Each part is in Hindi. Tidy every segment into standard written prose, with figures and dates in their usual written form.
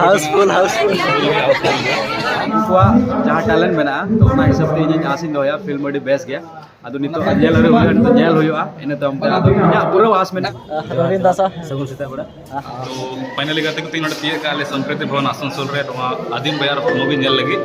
हाउसफुल उनका जहाँ टैलेंट में तो हिसाब से इन आसिन दोया फिल्म अभी बेस्ट गया अब नितो नेल इन पूरा आस में रवीन दास सगुन सीता बड़ा तो फाइनली गाते को तीन तीय का संस्कृति भवन आसनसोल रे आदिम बयार मूवी नेल लगी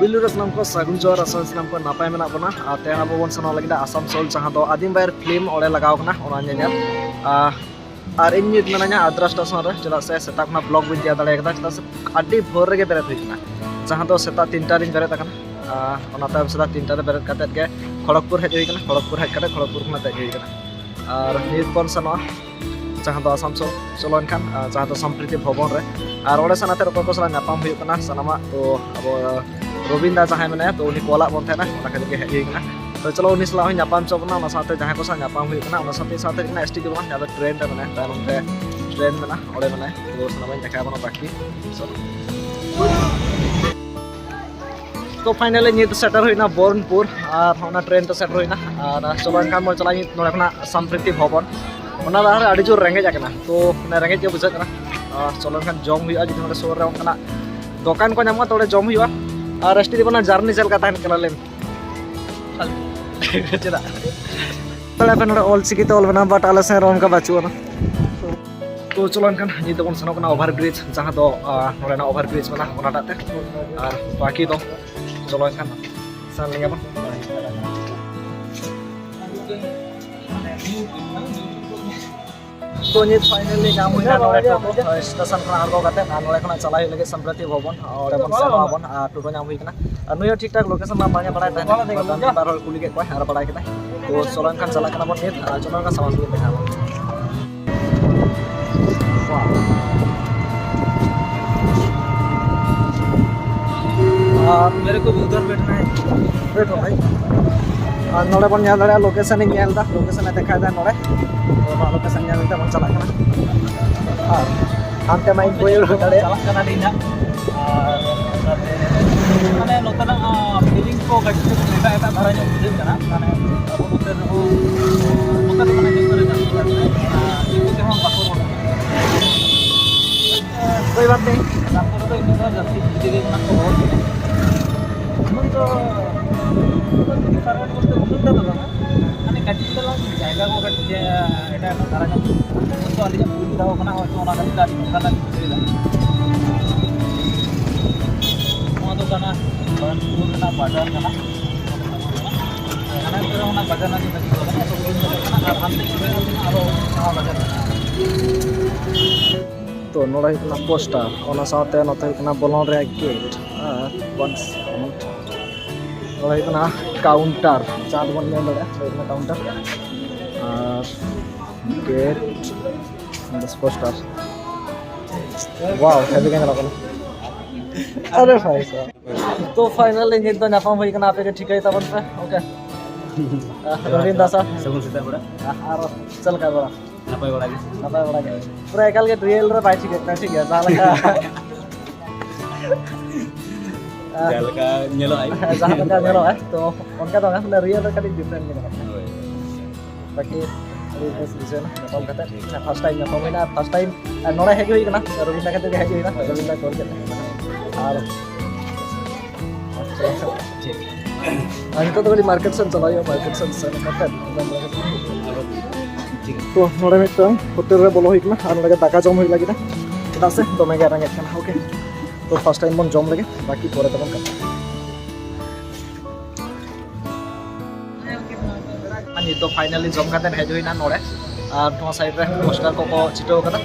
बिल्लू रसनाम को सगुन जोर असम को नापाय में बना तेना बन सनो लगे आसामसोल जहाँ तो आदिम बायर फिल्म ओडे लगाव और इन मेना आद्रा स्टेशन चला से सेता ब्लॉग बी दिया दाड़ा चला से अभी भोर रे बेरत होना जहाँ तो सेता 3टा बेरत सेता 3टा बेरत के खड़गपुर हज होना खड़गपुर हज खड़गपुर देजना और नित बन सनो जहाँ तो आसामसोल चलो खान जहाँ तो संस्कृति भवन रे और ओडे सनाते रको को सला नापाम हुई सनामा तो अब रवींदा जहाँ मैंने तो उन्हीं कोला बन थे खातिर हज होना तो चलो उन्हीं सला नापाम चौबना साथ जहाँ को नापाम होना साथ एस टी बना जहाँ ट्रेन रे मैंने तायनम ते ट्रेन में ओडे मैंने तो सनामा देखा बना बाकी तो फाइनली नित सेटर होना बरनपुर और ट्रेन तो सेटर होना और चलो एनखान मन चला नोड़ा संस्कृति भवन अड़ी जोर रेंगे तो रेंगे के बुझा चलो एनखान जम हुआ जो सोर रे दुकान को नामा तो जम हुआ और एस टी बना जार्नी चलका लें चेदा ऑल चिकी तो ऑल बना बट आले से रोम का बाचू तो चलो एनखान नित बन सनो ओभार ब्रिज जहाँ तो नोड़ा ओभार ब्रिज बना और बाकी तो चलो एनखान सान लेंगे बन तो नित फाइनली नाम हुई स्टेशन आड़गो नोड़ा चला लगे संस्कृति भवन और सेवाबन टोटो नाम हुई नुई ठीक ठाक लोकेशन बारे बड़ा बार कुली के बड़ा तो चलो एनखान चला बन नित चलो एनखान सामान देखा मेरे को भी उधर बैठना है बैठो भाई नोड़े बन दाड़ा लोकेशन लोकेशन देखा नोड़े तो लोकेशन बन चला हानते मा कोई दाड़े माने नोतना फीलिंग को गट्टी एटा एटा धारा जो बुझेना माने अब नोते नोते माने जो करे इको हम बाको कोई बात नहीं आपको तो इतना जल्दी बुझे गए ना बहुत तो कारण করতে বলতে তো না মানে কাটিলা জায়গা কো কাটে এটা ধারা না তো আলি বুঝি দাও না হয়তো ওনা কাটিলা কাটা বুঝে দাও মতো কানা বানপুর না বাজার কানা কানা করে ওনা বাজার না দিতে তো না তো কানা আর হাতে করে আরো সাহা বাজার तो नोड़ा पोस्टर ओना साथे नते बोलन रे गेट वंस नोड़ा काउंटर चाँद बन काउंटर और गेट पोस्टर वाओ हेवी कैन लगन अरे भाई साहब तो फाइनली नित तो नापाम होई कना आपे के ठीक है तबन पे ओके रवीन दास सगुन सीता बड़ा और चल का बड़ा नापाय बड़ा के पूरा एकाल के रियल रे बाई ठीक है जाला का नेलो आई जहाँ का नेलो है तो उनका तो ना रियल रे कटी डिफरेंट नहीं बाकी रिजन नापाम कते फर्स्ट टाइम नापाम होइना फर्स्ट टाइम नोड़ा हेज होई कना रवीन का कते हेज होइना रवीन का कॉल करते और ठीक तो बड़ी मार्केट से चलायो मार्केट से कते तो नोड़े मिट्टन होटल रे बोलो होइकना और नोड़े दाका जम होई लागिना चेदा से दमे गे रेंगेट कना ओके तो फर्स्ट टाइम बन जम लगे बाकी परे तबन कता अनि तो फाइनली जम काते हेज होइना नोड़े और नो साइड रे पोस्टर को चिटो कदा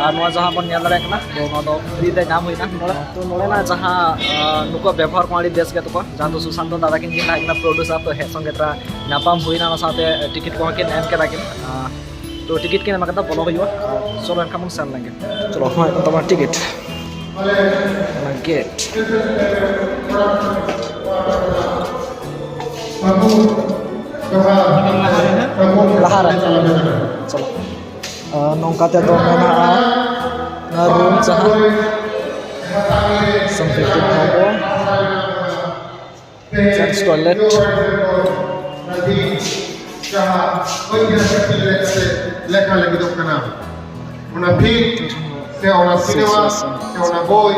और नो जहां बन नेल रेकना तो नो दो फ्री दे नाम होइना नोड़े तो नोड़े ना जहां नुको व्यवहार माड़ी देश के तो जहां तो सुशांत दादा किन जिन ना प्रोड्यूसर तो हे संगेत्रा नापाम होइना साथे टिकट को के नेम के लागिन तो टिकट के नमक बोलो हुआ चलो एनका मन सान लेंगे चलो हाँ तुम्हारा टिकट गेट लहा रे चलो नौका ते दो मेना ना रूम जहां संपत्ति भवन जेंट्स टॉयलेट लेखा लगी तो कना una film se una cinema se una boy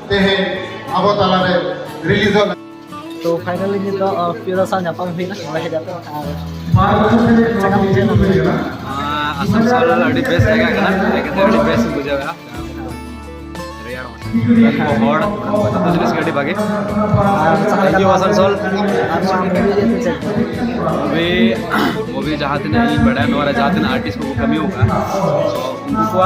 tehe abo tala re release hola तो फाइनली ni to फिर सा nyapam hui na bahe jate जगह मुझे ना आसनसोल अड़ी बेस जगह कना लेकिन अड़ी बेस बुझावा रेयर हॉट तो जिनिस गडी बागे थैंक यू आसनसोल मूवी जहाँ तीन बड़ा नोरा जहाँ तीन आर्टिस्ट को कमी होगा उनको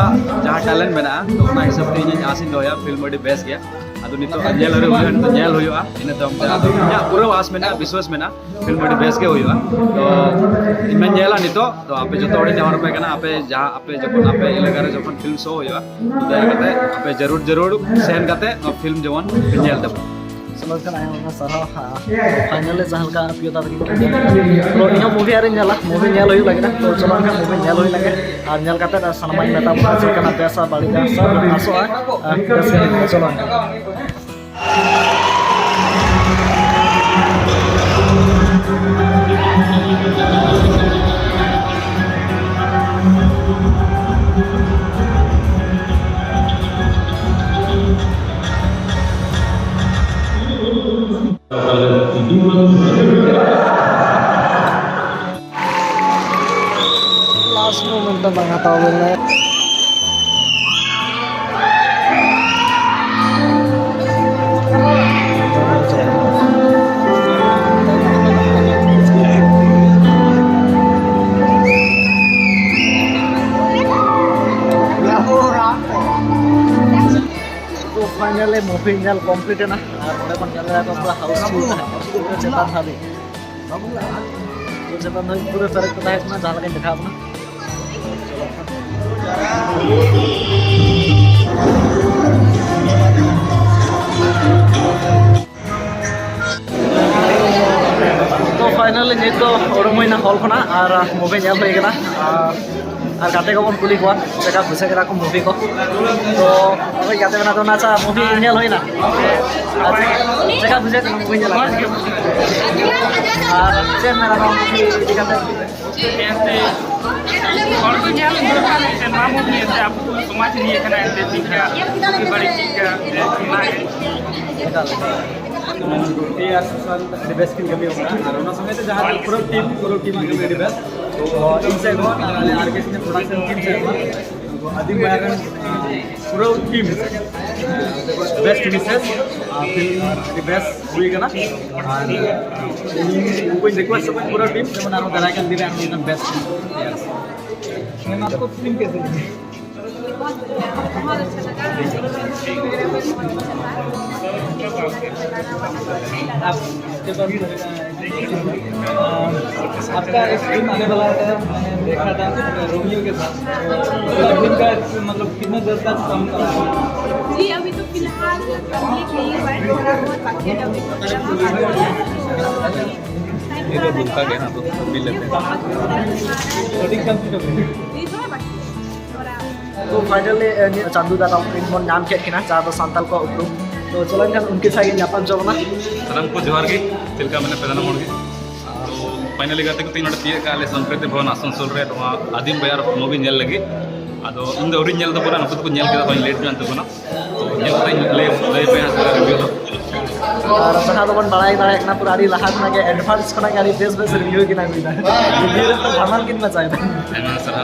जहाँ टैलेंट मेना तो उना हिसाब ते इन आसिन दोया फिल्म अड़ी बेस गया ಅದು ನಿಂತು ಅಜ್ಜೆಲ್ ಅವರು ಹೋಗಿ ಜೆಲ್ ಹೋಯ್ವಾ ಇನ್ನತ ಅದು ಪೂರಾ ವಾಸ್ ಮೇನಾ ವಿಶ್ವಾಸ ಮೇನಾ फिल्म अड़ी बेस के होइवा तो इनमें जेला नितो तो आपे जो तोड़े नेवर पे कना आपे जहां आपे जखन आपे इलाका रे जखन फिल्म शो होइवा तो दया करते आपे जरूर सेंड करते फिल्म जवन जेल तब समझ कर आया ना सर फाइनली जहां का पियोता तक तो इन मूवी आरे नेला मूवी नेल होई लगे ना तो चलो का मूवी नेल होई लगे और नेल करते सनमाई मेता से कना पैसा बाड़ी का सब आसो चलो last moment na mga tawag na तो फाइनली मूवी नेल कंप्लीट है ना और ओडे पण नेल का पूरा हाउसफुल पूरा चेतन थाली तो चेतन थाली पूरे फरक पता है ना जहां लगे दिखा अपना तो फाइनली नित तो ओडमोइना हॉल खना और मूवी नेल होई गना और गाते को कुली को जगह बुझे करा को मूवी को तो ओई गाते बना तो नाचा मूवी नेल होई ना जगह बुझे तो मूवी नेल और जे मेरा नाम मूवी दिखाते ऐसे और तो ᱧᱮᱞ दरकार है ना मूवी ऐसे आप समाज लिए करना है ठीक है बड़ी चीज है ये आसनसोल अड़ी बेस की कमी होगा और उना समय से जहाँ पूरा टीम की अड़ी बेस तो इनसे को आरकेएस ने प्रोडक्शन टीम से तो अधिक बारन पूरा टीम बेस्ट मिसेस फिल्म अड़ी बेस हुई कना और कोई रिक्वेस्ट सब पूरा टीम से मना दरा के दिले एकदम बेस्ट यस मैम आपको फिल्म कैसे लगी बहुत अच्छा लगा आपका एक फिल्म आने वाला है मैंने देखा था रोमियो के साथ फिल्म का मतलब कितना देर तक काम कर रहा है जी अभी तो फिलहाल कंप्लीट नहीं हुआ है थोड़ा बहुत बाकी है अभी ये तो भूलता गया ना तो मिल लेते हैं शूटिंग कंप्लीट हो गई जी थोड़ा बाकी थोड़ा तो फाइनली चांदू दादा फिल्म मन नाम के खिना जहाँ तो सांताल को उपरूम तो चलो इनका उनके साथ ᱧᱟᱯᱟᱢ ᱪᱚᱞᱚᱱᱟ सारा को जोहार गे चिलका मैंने प्रधान मोड़ तो फाइनली गाते को तीन तीय का संस्कृति भवन आसनसोल रे आदिम बयार मूवी नेल लगी अदो इन दो ओरिजिनल नेल दो पूरा नुकु को नेल केदा बाइन लेट जान तबना तो नेल ताई ले पे हां रिव्यू दो और जहाँ तो बन बड़ाई दाड़ा एकना पूरा आड़ी लहा खना के एडवांस खना के आड़ी बेस रिव्यू की ना मिला रिव्यू तो धमाल किन में चाहिए एना सर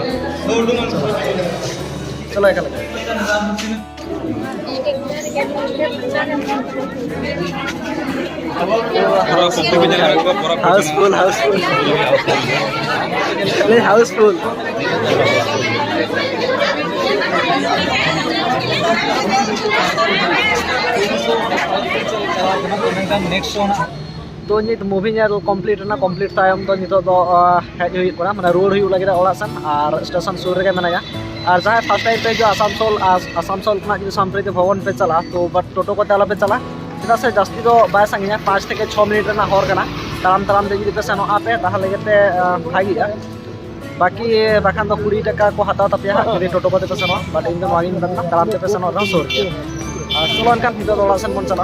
चलो एक लगे पूरा कॉपी में जाने को पूरा हाउसफुल हाउसफुल नेक्स्ट शो ना तो नित मूवी नेल कंप्लीट ना कंप्लीट तायम तो नितो दो हेज हुई कोना माने रोड हुई लगे ओला सन और स्टेशन सुर रे मेनाया और जहाँ फर्स्ट टाइम पे जो आसानसोल खना जो संस्कृति भवन पे चला तो बट टोटो को ताला पे चला चेदा से जस्ती तो बाय संगिया 5 থেকে 6 मिनट ना हर कना ताराम ताराम दे जुदी पे सेनो आपे ताहा लेगे पे भागी बाकी बाखान तो 20 टाका को हताव तपिया जदि टोटो को पे सेनो बट इन दो नवागिन ताराम ते पे सेनो रहो 100 रुपया चलो अनकान हितो दोड़ा सेन मन चला